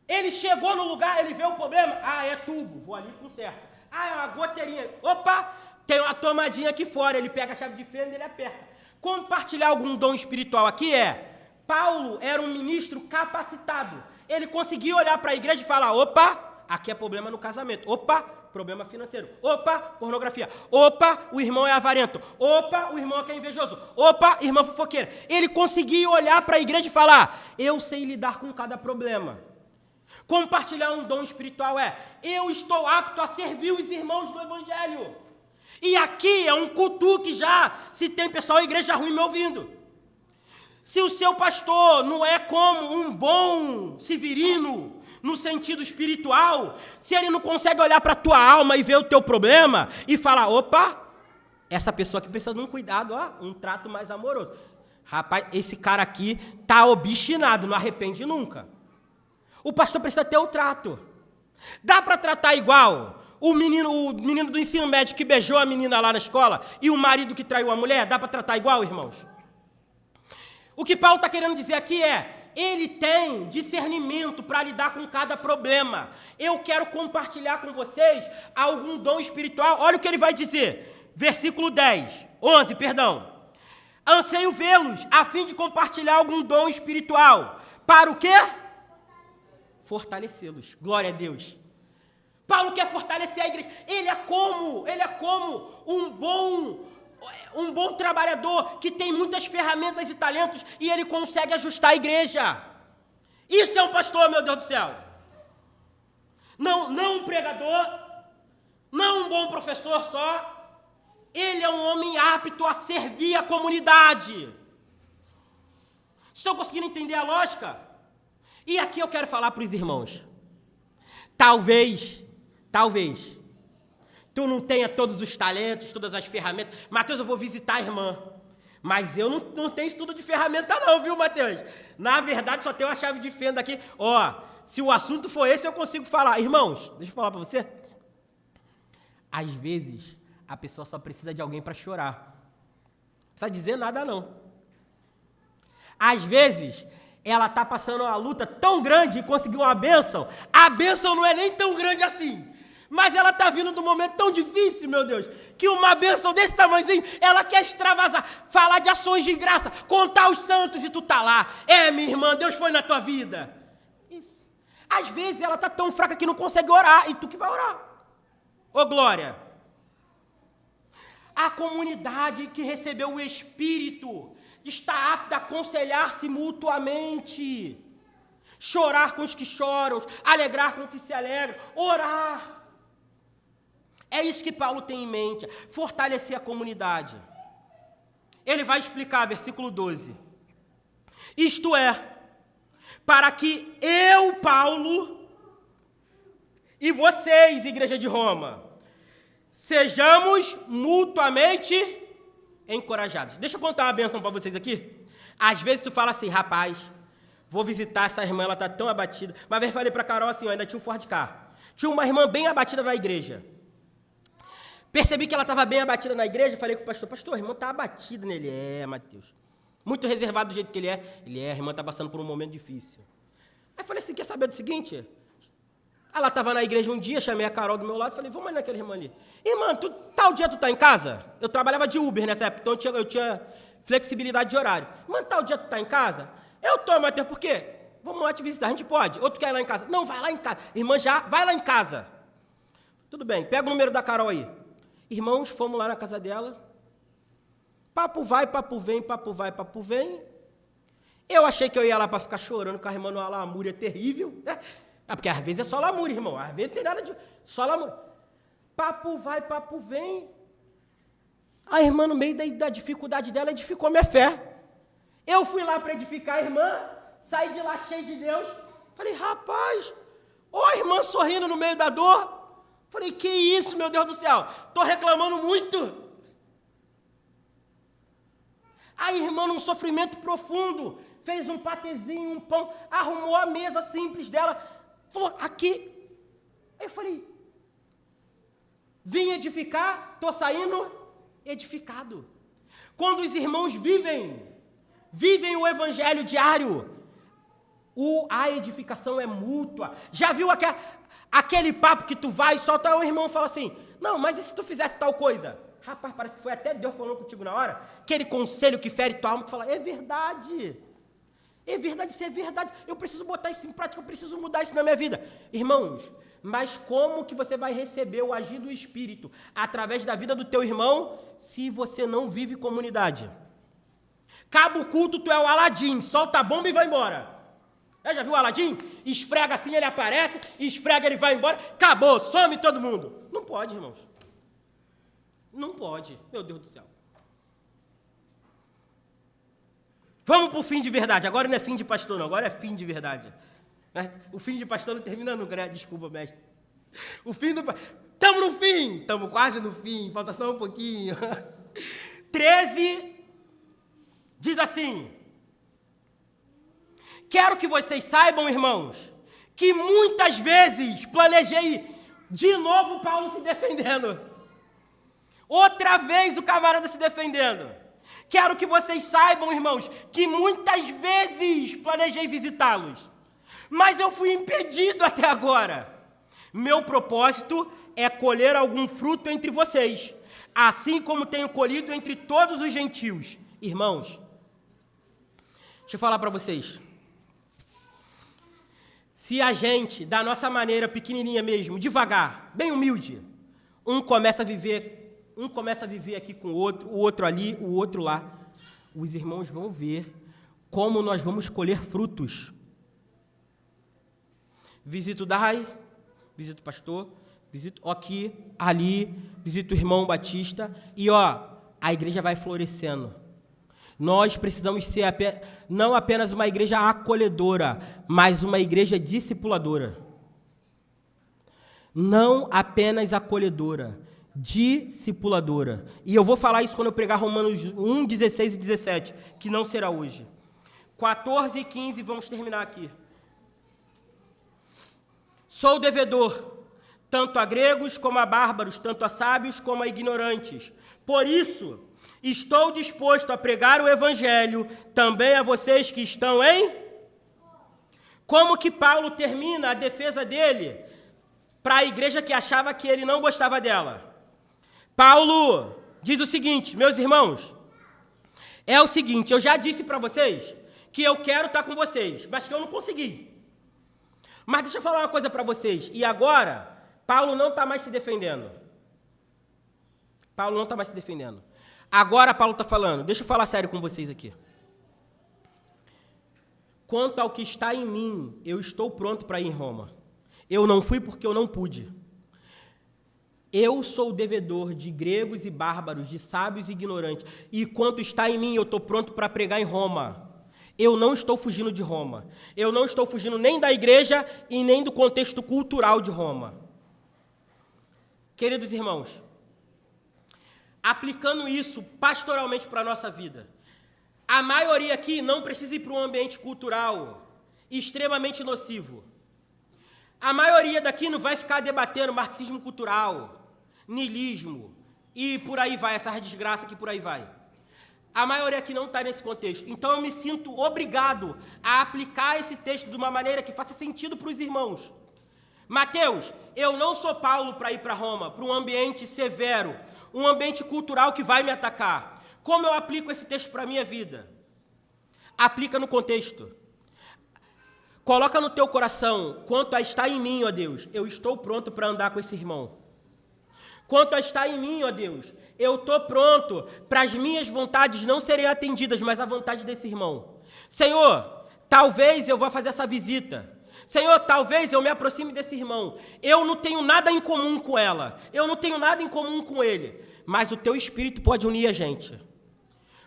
ele chegou no lugar, ele vê o problema, é tubo, vou ali e conserto. É uma goteirinha, opa, tem uma tomadinha aqui fora, ele pega a chave de fenda e ele aperta. Compartilhar algum dom espiritual aqui Paulo era um ministro capacitado, ele conseguia olhar para a igreja e falar, opa, aqui é problema no casamento, opa, problema financeiro, opa, pornografia, opa, o irmão é avarento, opa, o irmão aqui é invejoso, opa, irmão fofoqueiro. Ele conseguia olhar para a igreja e falar, eu sei lidar com cada problema. Compartilhar um dom espiritual eu estou apto a servir os irmãos do evangelho. E aqui é um cutuque já, se tem pessoal da igreja ruim me ouvindo. Se o seu pastor não é como um bom severino, no sentido espiritual, se ele não consegue olhar para a tua alma e ver o teu problema e falar, opa, essa pessoa aqui precisa de um cuidado, um trato mais amoroso. Rapaz, esse cara aqui tá obstinado, não arrepende nunca. O pastor precisa ter o trato. Dá para tratar igual o menino do ensino médio que beijou a menina lá na escola e o marido que traiu a mulher? Dá para tratar igual, irmãos? O que Paulo está querendo dizer aqui ele tem discernimento para lidar com cada problema. Eu quero compartilhar com vocês algum dom espiritual. Olha o que ele vai dizer. Versículo 11. Anseio vê-los, a fim de compartilhar algum dom espiritual. Para o quê? Fortalecê-los. Glória a Deus. Paulo quer fortalecer a igreja. Ele é como um bom trabalhador que tem muitas ferramentas e talentos e ele consegue ajustar a igreja. Isso é um pastor, meu Deus do céu. Não um pregador, não um bom professor só. Ele é um homem apto a servir a comunidade. Estão conseguindo entender a lógica? E aqui eu quero falar para os irmãos. Talvez, tu não tenha todos os talentos, todas as ferramentas. Mateus, eu vou visitar a irmã. Mas eu não tenho estudo de ferramenta não, viu, Mateus? Na verdade, só tenho uma chave de fenda aqui. Se o assunto for esse, eu consigo falar. Irmãos, deixa eu falar para você. Às vezes, a pessoa só precisa de alguém para chorar. Não precisa dizer nada, não. Às vezes, ela está passando uma luta tão grande e conseguiu uma bênção. A bênção não é nem tão grande assim. Mas ela está vindo de um momento tão difícil, meu Deus, que uma bênção desse tamanhozinho, ela quer extravasar, falar de ações de graça, contar os santos e tu tá lá. Minha irmã, Deus foi na tua vida. Isso. Às vezes ela está tão fraca que não consegue orar, e tu que vai orar. Ô glória! A comunidade que recebeu o Espírito está apta a aconselhar-se mutuamente, chorar com os que choram, alegrar com os que se alegram, orar. É isso que Paulo tem em mente, fortalecer a comunidade. Ele vai explicar, versículo 12. Isto é, para que eu, Paulo, e vocês, Igreja de Roma, sejamos mutuamente encorajados. Deixa eu contar uma bênção para vocês aqui. Às vezes tu fala assim, rapaz, vou visitar essa irmã, ela está tão abatida. Uma vez falei para a Carol assim, ainda tinha um Ford Car. Tinha uma irmã bem abatida na igreja. Percebi que ela estava bem abatida na igreja, falei com o pastor, a irmã está abatida nele. Mateus. Muito reservado do jeito que ele é. A irmã está passando por um momento difícil. Aí falei assim, quer saber do seguinte? Ela estava na igreja um dia, chamei a Carol do meu lado, falei, vamos ali naquela irmã ali. Irmã, tal dia tu está em casa? Eu trabalhava de Uber nessa época, então eu tinha flexibilidade de horário. Irmã, tal dia tu está em casa? Eu estou, Mateus, por quê? Vamos lá te visitar, a gente pode. Ou tu quer ir lá em casa? Não, vai lá em casa. Irmã, vai lá em casa. Tudo bem, pega o número da Carol aí. Irmãos, fomos lá na casa dela. Papo vai, papo vem, papo vai, papo vem. Eu achei que eu ia lá para ficar chorando com a irmã numa lamúria terrível. Porque às vezes é só lamúria, irmão. Às vezes não tem nada de... Só lamúria. Papo vai, papo vem. A irmã, no meio da dificuldade dela, edificou minha fé. Eu fui lá para edificar a irmã, saí de lá cheio de Deus. Falei, rapaz, Ó, a irmã sorrindo no meio da dor. Falei, que isso, meu Deus do céu? Estou reclamando muito. A irmã, num sofrimento profundo, fez um patezinho, um pão, arrumou a mesa simples dela, falou, aqui. Aí eu falei, vim edificar, estou saindo edificado. Quando os irmãos vivem o evangelho diário, a edificação é mútua. Já viu aquele papo que tu vai e solta o irmão e fala assim, não, mas e se tu fizesse tal coisa? Rapaz, parece que foi até Deus falando contigo na hora. Aquele conselho que fere tua alma, que fala, é verdade. É verdade, isso é verdade. Eu preciso botar isso em prática, eu preciso mudar isso na minha vida. Irmãos, mas como que você vai receber o agir do Espírito através da vida do teu irmão se você não vive comunidade? Acaba o culto, tu é o Aladim, solta a bomba e vai embora. Já viu o Aladim? Esfrega assim, ele aparece, esfrega, ele vai embora, acabou, some todo mundo. Não pode, irmãos. Não pode, meu Deus do céu. Vamos para o fim de verdade. Agora não é fim de pastor, não. Agora é fim de verdade. O fim de pastor não termina nunca, né? Desculpa, mestre. O fim do... Estamos no fim. Estamos quase no fim. Falta só um pouquinho. 13 diz assim. Quero que vocês saibam, irmãos, que muitas vezes planejei de novo Paulo se defendendo. Outra vez o camarada se defendendo. Quero que vocês saibam, irmãos, que muitas vezes planejei visitá-los, mas eu fui impedido até agora. Meu propósito é colher algum fruto entre vocês, assim como tenho colhido entre todos os gentios. Irmãos, deixa eu falar para vocês. Se a gente, da nossa maneira pequenininha mesmo, devagar, bem humilde, um começa a viver aqui com o outro ali, o outro lá. Os irmãos vão ver como nós vamos colher frutos. Visito o Dai, visito o pastor, visito aqui, ali, visito o irmão Batista. E a igreja vai florescendo. Nós precisamos ser não apenas uma igreja acolhedora, mas uma igreja discipuladora. Não apenas acolhedora, discipuladora. E eu vou falar isso quando eu pregar Romanos 1, 16 e 17, que não será hoje. 14 e 15, vamos terminar aqui. Sou devedor, tanto a gregos como a bárbaros, tanto a sábios como a ignorantes. Por isso, estou disposto a pregar o evangelho também a vocês que estão em... Como que Paulo termina a defesa dele para a igreja que achava que ele não gostava dela? Paulo diz o seguinte, meus irmãos, é o seguinte, eu já disse para vocês que eu quero estar com vocês, mas que eu não consegui. Mas deixa eu falar uma coisa para vocês, e agora, Paulo não está mais se defendendo. Paulo não está mais se defendendo. Agora Paulo está falando, deixa eu falar sério com vocês aqui. Quanto ao que está em mim, eu estou pronto para ir em Roma. Eu não fui porque eu não pude. Eu sou devedor de gregos e bárbaros, de sábios e ignorantes. E quanto está em mim, eu estou pronto para pregar em Roma. Eu não estou fugindo de Roma. Eu não estou fugindo nem da igreja e nem do contexto cultural de Roma. Queridos irmãos, aplicando isso pastoralmente para a nossa vida, a maioria aqui não precisa ir para um ambiente cultural extremamente nocivo. A maioria daqui não vai ficar debatendo marxismo cultural, niilismo, e por aí vai, essa desgraça que por aí vai. A maioria aqui não está nesse contexto. Então eu me sinto obrigado a aplicar esse texto de uma maneira que faça sentido para os irmãos. Mateus, eu não sou Paulo para ir para Roma, para um ambiente severo, um ambiente cultural que vai me atacar. Como eu aplico esse texto para a minha vida? Aplica no contexto. Coloca no teu coração, quanto a estar em mim, ó Deus, eu estou pronto para andar com esse irmão. Quanto a estar em mim, ó Deus, eu estou pronto para as minhas vontades não serem atendidas, mas a vontade desse irmão. Senhor, talvez eu vá fazer essa visita. Senhor, talvez eu me aproxime desse irmão. Eu não tenho nada em comum com ela. Eu não tenho nada em comum com ele. Mas o teu Espírito pode unir a gente.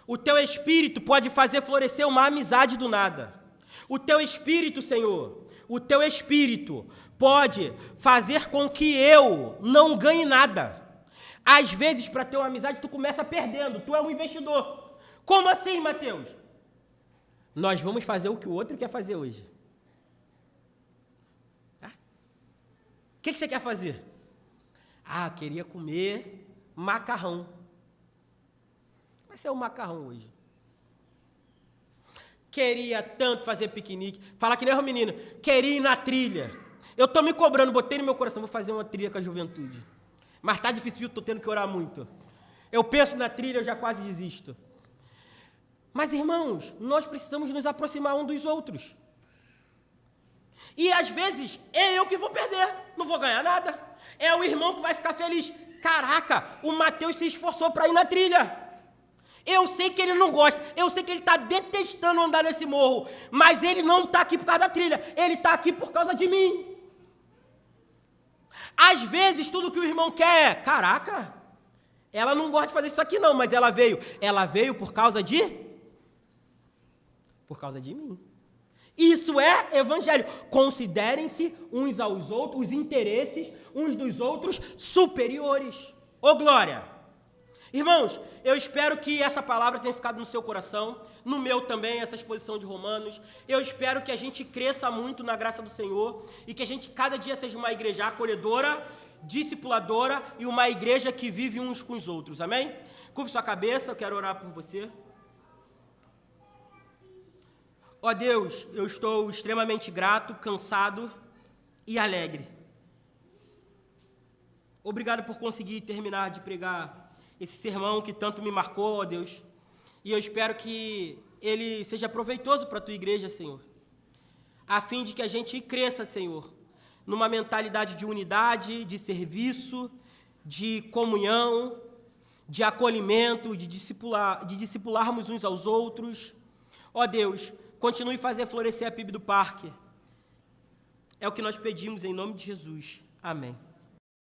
O teu Espírito pode fazer florescer uma amizade do nada. O teu espírito, Senhor, o teu espírito pode fazer com que eu não ganhe nada. Às vezes, para ter uma amizade, tu começa perdendo, tu é um investidor. Como assim, Mateus? Nós vamos fazer o que o outro quer fazer hoje. O que você quer fazer? Queria comer macarrão. Vai ser o macarrão hoje. Queria tanto fazer piquenique. Falar que nem o menino. Queria ir na trilha. Eu estou me cobrando, botei no meu coração, vou fazer uma trilha com a juventude. Mas está difícil, estou tendo que orar muito. Eu penso na trilha, eu já quase desisto. Mas, irmãos, nós precisamos nos aproximar um dos outros. E, às vezes, é eu que vou perder, não vou ganhar nada. É o irmão que vai ficar feliz. Caraca, o Mateus se esforçou para ir na trilha. Eu sei que ele não gosta, eu sei que ele está detestando andar nesse morro, mas ele não está aqui por causa da trilha, ele está aqui por causa de mim. Às vezes, tudo que o irmão quer é, caraca, ela não gosta de fazer isso aqui não, mas ela veio por causa de mim. Isso é evangelho. Considerem-se uns aos outros, os interesses uns dos outros superiores. Ô glória! Irmãos, eu espero que essa palavra tenha ficado no seu coração, no meu também, essa exposição de Romanos. Eu espero que a gente cresça muito na graça do Senhor e que a gente cada dia seja uma igreja acolhedora, discipuladora e uma igreja que vive uns com os outros. Amém? Curve sua cabeça, eu quero orar por você. Ó Deus, eu estou extremamente grato, cansado e alegre. Obrigado por conseguir terminar de pregar esse sermão que tanto me marcou, ó Deus. E eu espero que ele seja proveitoso para a tua igreja, Senhor. A fim de que a gente cresça, Senhor, numa mentalidade de unidade, de serviço, de comunhão, de acolhimento, de discipularmos uns aos outros. Ó Deus, continue a fazer florescer a PIB do Parque. É o que nós pedimos em nome de Jesus. Amém.